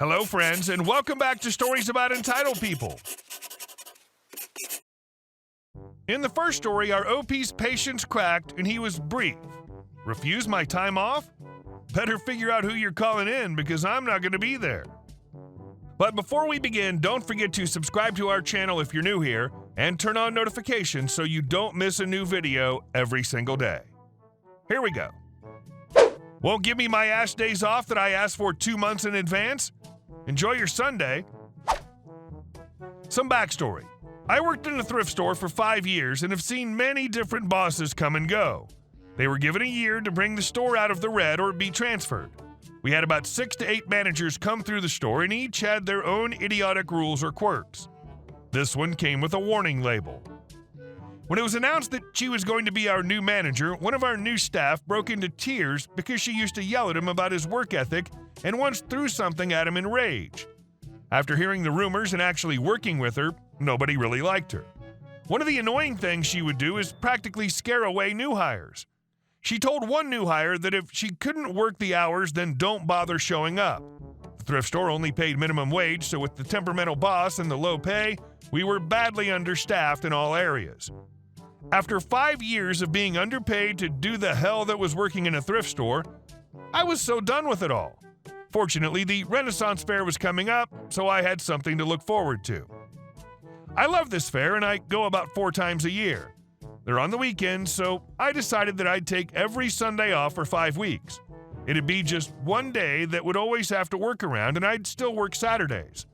Hello, friends, and welcome back to Stories About Entitled People. In the first story, our OP's patience cracked and he was brief. Refuse my time off? Better figure out who you're calling in because I'm not going to be there. But before we begin, don't forget to subscribe to our channel if you're new here and turn on notifications so you don't miss a new video every single day. Here we go. Won't give me my ass days off that I asked for 2 months in advance? Enjoy your Sunday. Some backstory. I worked in a thrift store for 5 years and have seen many different bosses come and go. They were given a year to bring the store out of the red or be transferred. We had about 6 to 8 managers come through the store and each had their own idiotic rules or quirks. This one came with a warning label. When it was announced that she was going to be our new manager, one of our new staff broke into tears because she used to yell at him about his work ethic and once threw something at him in rage. After hearing the rumors and actually working with her, nobody really liked her. One of the annoying things she would do is practically scare away new hires. She told one new hire that if she couldn't work the hours, then don't bother showing up. The thrift store only paid minimum wage, so with the temperamental boss and the low pay, we were badly understaffed in all areas. After 5 years of being underpaid to do the hell that was working in a thrift store, I was so done with it all. Fortunately, the Renaissance Fair was coming up, so I had something to look forward to. I love this fair and I go about 4 times a year. They're on the weekends, so I decided that I'd take every Sunday off for 5 weeks. It'd be just one day that would always have to work around, and I'd still work Saturdays.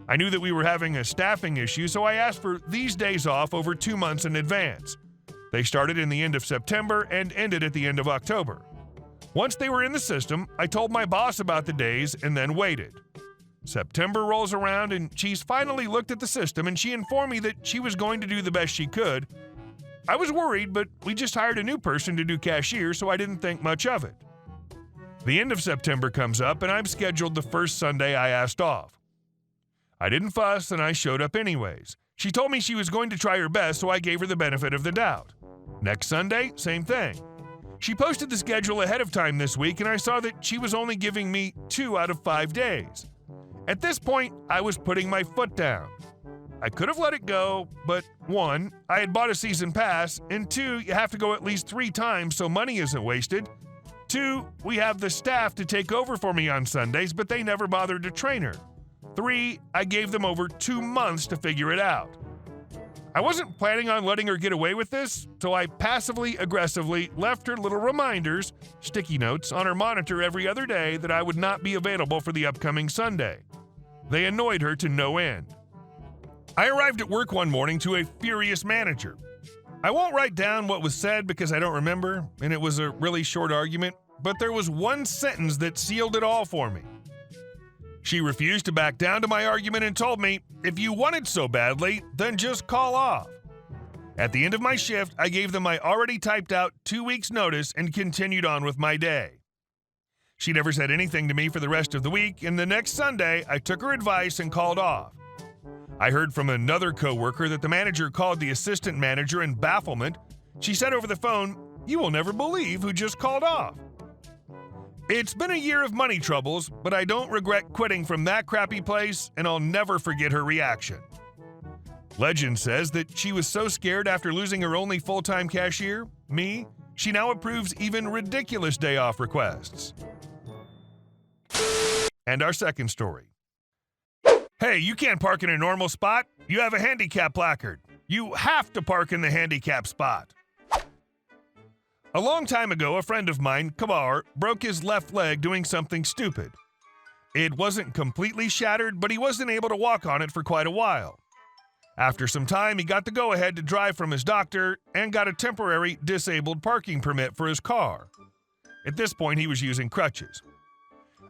I knew that we were having a staffing issue, so I asked for these days off over 2 months in advance. They started in the end of September and ended at the end of October. Once they were in the system, I told my boss about the days and then waited. September rolls around and she's finally looked at the system and she informed me that she was going to do the best she could. I was worried, but we just hired a new person to do cashier, so I didn't think much of it. The end of September comes up and I'm scheduled the first Sunday I asked off. I didn't fuss and I showed up anyways. She told me she was going to try her best, so I gave her the benefit of the doubt. Next Sunday, same thing. She posted the schedule ahead of time this week and I saw that she was only giving me 2 out of 5 days. At this point, I was putting my foot down. I could have let it go, but 1, I had bought a season pass, and 2, you have to go at least 3 times so money isn't wasted. 2, we have the staff to take over for me on Sundays, but they never bothered to train her. 3, I gave them over 2 months to figure it out. I wasn't planning on letting her get away with this, so I passively-aggressively left her little reminders, sticky notes, on her monitor every other day that I would not be available for the upcoming Sunday. They annoyed her to no end. I arrived at work one morning to a furious manager. I won't write down what was said because I don't remember, and it was a really short argument, but there was one sentence that sealed it all for me. She refused to back down to my argument and told me, if you want it so badly, then just call off. At the end of my shift, I gave them my already typed out 2 weeks notice and continued on with my day. She never said anything to me for the rest of the week, and the next Sunday, I took her advice and called off. I heard from another coworker that the manager called the assistant manager in bafflement. She said over the phone, "You will never believe who just called off." It's been a year of money troubles, but I don't regret quitting from that crappy place, and I'll never forget her reaction. Legend says that she was so scared after losing her only full-time cashier, me, she now approves even ridiculous day off requests. And our second story. Hey, you can't park in a normal spot. You have a handicap placard. You have to park in the handicap spot. A long time ago, a friend of mine, Kabar, broke his left leg doing something stupid. It wasn't completely shattered, but he wasn't able to walk on it for quite a while. After some time, he got the go-ahead to drive from his doctor and got a temporary disabled parking permit for his car. At this point, he was using crutches.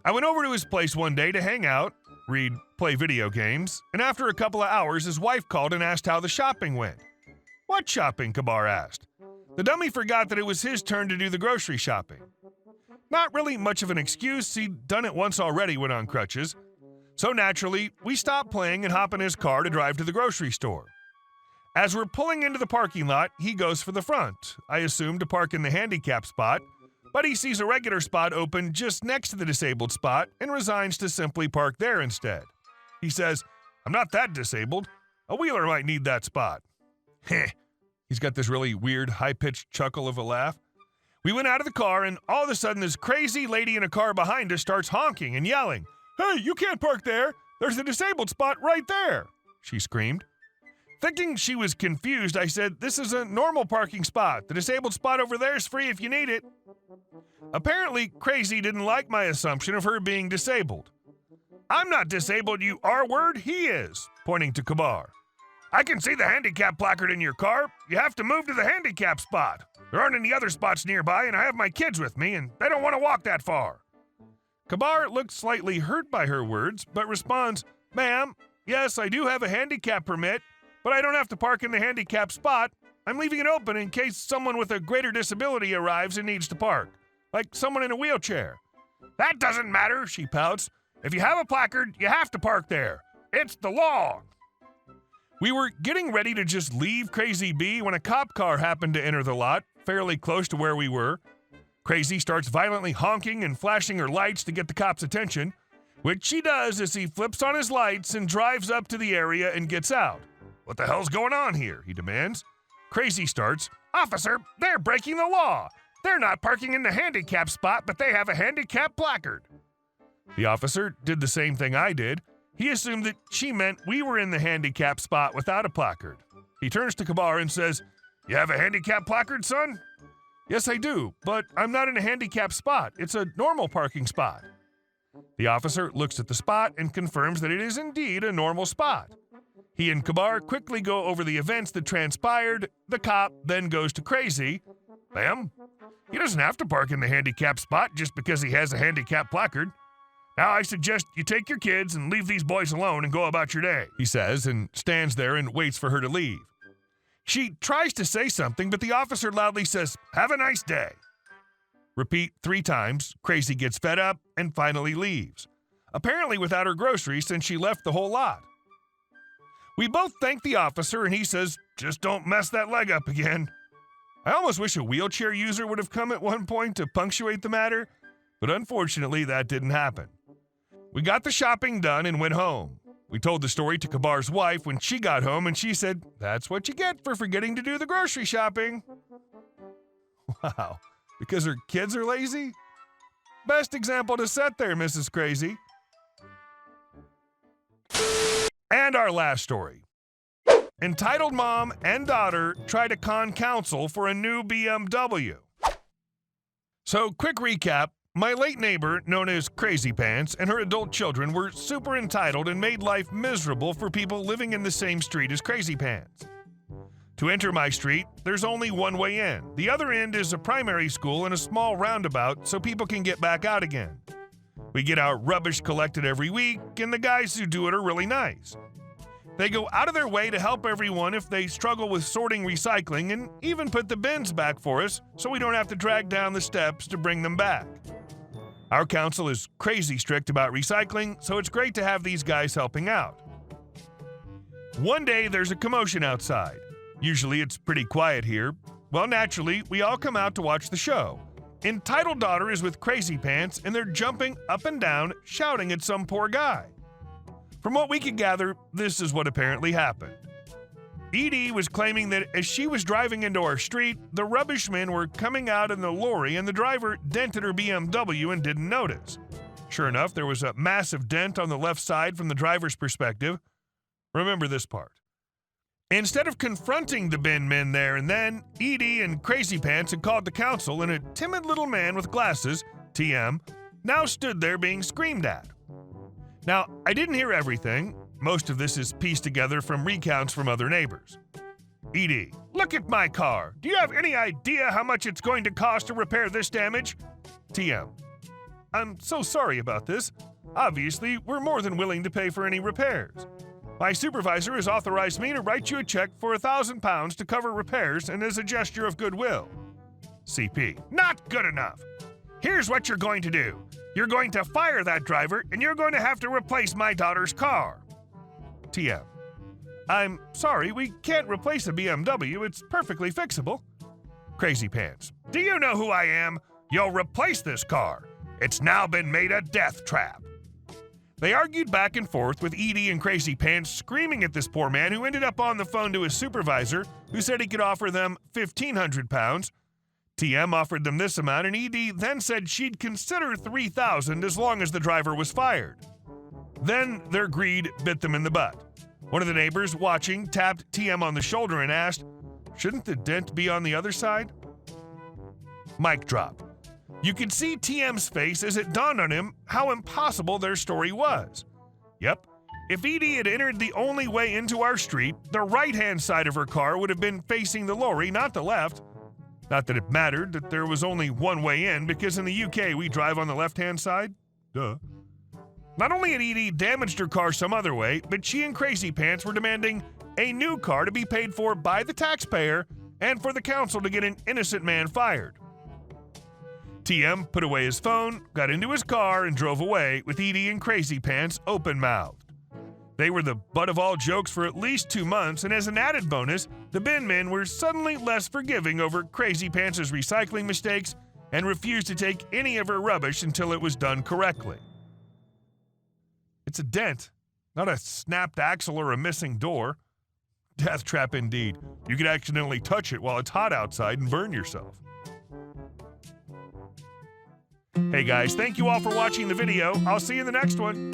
I went over to his place one day to hang out, read, play video games, and after a couple of hours, his wife called and asked how the shopping went. "What shopping?" Kabar asked. The dummy forgot that it was his turn to do the grocery shopping. Not really much of an excuse, he'd done it once already when on crutches. So naturally, we stopped playing and hop in his car to drive to the grocery store. As we're pulling into the parking lot, he goes for the front, I assume to park in the handicap spot, but he sees a regular spot open just next to the disabled spot and resigns to simply park there instead. He says, "I'm not that disabled. A wheeler might need that spot." Heh. He's got this really weird, high-pitched chuckle of a laugh. We went out of the car, and all of a sudden this crazy lady in a car behind us starts honking and yelling. "Hey, you can't park there! There's a disabled spot right there!" she screamed. Thinking she was confused, I said, "This is a normal parking spot. The disabled spot over there is free if you need it." Apparently, Crazy didn't like my assumption of her being disabled. "I'm not disabled, you R-word, he is," pointing to Kabar. "I can see the handicap placard in your car. You have to move to the handicap spot. There aren't any other spots nearby, and I have my kids with me, and they don't want to walk that far." Kabar looks slightly hurt by her words, but responds, "Ma'am, yes, I do have a handicap permit, but I don't have to park in the handicap spot. I'm leaving it open in case someone with a greater disability arrives and needs to park, like someone in a wheelchair." "That doesn't matter," she pouts. "If you have a placard, you have to park there. It's the law." We were getting ready to just leave Crazy be when a cop car happened to enter the lot, fairly close to where we were. Crazy starts violently honking and flashing her lights to get the cop's attention, which she does as he flips on his lights and drives up to the area and gets out. "What the hell's going on here?" he demands. Crazy starts, "Officer, they're breaking the law. They're not parking in the handicap spot, but they have a handicap placard." The officer did the same thing I did. He assumed that she meant we were in the handicap spot without a placard. He turns to Kabar and says, "You have a handicap placard, son?" "Yes, I do, but I'm not in a handicap spot. It's a normal parking spot." The officer looks at the spot and confirms that it is indeed a normal spot. He and Kabar quickly go over the events that transpired. The cop then goes to Crazy. "Ma'am, he doesn't have to park in the handicap spot just because he has a handicap placard. Now I suggest you take your kids and leave these boys alone and go about your day," he says, and stands there and waits for her to leave. She tries to say something, but the officer loudly says, "Have a nice day." Repeat 3 times, Crazy gets fed up and finally leaves, apparently without her groceries since she left the whole lot. We both thank the officer, and he says, "Just don't mess that leg up again." I almost wish a wheelchair user would have come at one point to punctuate the matter, but unfortunately that didn't happen. We got the shopping done and went home. We told the story to Kabar's wife when she got home, and she said, "That's what you get for forgetting to do the grocery shopping." Wow, because her kids are lazy? Best example to set there, Mrs. Crazy. And our last story. Entitled mom and daughter try to con counsel for a new BMW. So, quick recap. My late neighbor, known as Crazy Pants, and her adult children were super entitled and made life miserable for people living in the same street as Crazy Pants. To enter my street, there's only one way in. The other end is a primary school and a small roundabout so people can get back out again. We get our rubbish collected every week, and the guys who do it are really nice. They go out of their way to help everyone if they struggle with sorting recycling, and even put the bins back for us so we don't have to drag down the steps to bring them back. Our council is crazy strict about recycling, so it's great to have these guys helping out. One day there's a commotion outside. Usually it's pretty quiet here. Well, naturally, we all come out to watch the show. Entitled daughter is with Crazy Pants, and they're jumping up and down, shouting at some poor guy. From what we could gather, this is what apparently happened. Edie was claiming that as she was driving into our street, the rubbish men were coming out in the lorry and the driver dented her BMW and didn't notice. Sure enough, there was a massive dent on the left side from the driver's perspective. Remember this part. Instead of confronting the bin men there and then, Edie and Crazy Pants had called the council, and a timid little man with glasses, TM, now stood there being screamed at. Now, I didn't hear everything. Most of this is pieced together from recounts from other neighbors. Edie, look at my car. Do you have any idea how much it's going to cost to repair this damage? TM, I'm so sorry about this. Obviously, we're more than willing to pay for any repairs. My supervisor has authorized me to write you a check for £1,000 to cover repairs and as a gesture of goodwill. CP, not good enough. Here's what you're going to do. You're going to fire that driver, and you're going to have to replace my daughter's car. TM, I'm sorry, we can't replace a BMW. It's perfectly fixable. Crazy Pants, do you know who I am? You'll replace this car. It's now been made a death trap." They argued back and forth with Edie and Crazy Pants screaming at this poor man, who ended up on the phone to his supervisor, who said he could offer them £1,500. TM offered them this amount, and Edie then said she'd consider $3,000 as long as the driver was fired. Then their greed bit them in the butt. One of the neighbors watching tapped TM on the shoulder and asked, "Shouldn't the dent be on the other side?" Mic drop. You could see TM's face as it dawned on him how impossible their story was. Yep, if Edie had entered the only way into our street, the right-hand side of her car would have been facing the lorry, not the left. Not that it mattered that there was only one way in, because in the UK we drive on the left-hand side. Duh. Not only had Edie damaged her car some other way, but she and Crazy Pants were demanding a new car to be paid for by the taxpayer and for the council to get an innocent man fired. TM put away his phone, got into his car, and drove away with Edie and Crazy Pants open-mouthed. They were the butt of all jokes for at least 2 months, and as an added bonus, the bin men were suddenly less forgiving over Crazy Pants' recycling mistakes and refused to take any of her rubbish until it was done correctly. It's a dent, not a snapped axle or a missing door. Death trap indeed. You could accidentally touch it while it's hot outside and burn yourself. Hey guys, thank you all for watching the video. I'll see you in the next one.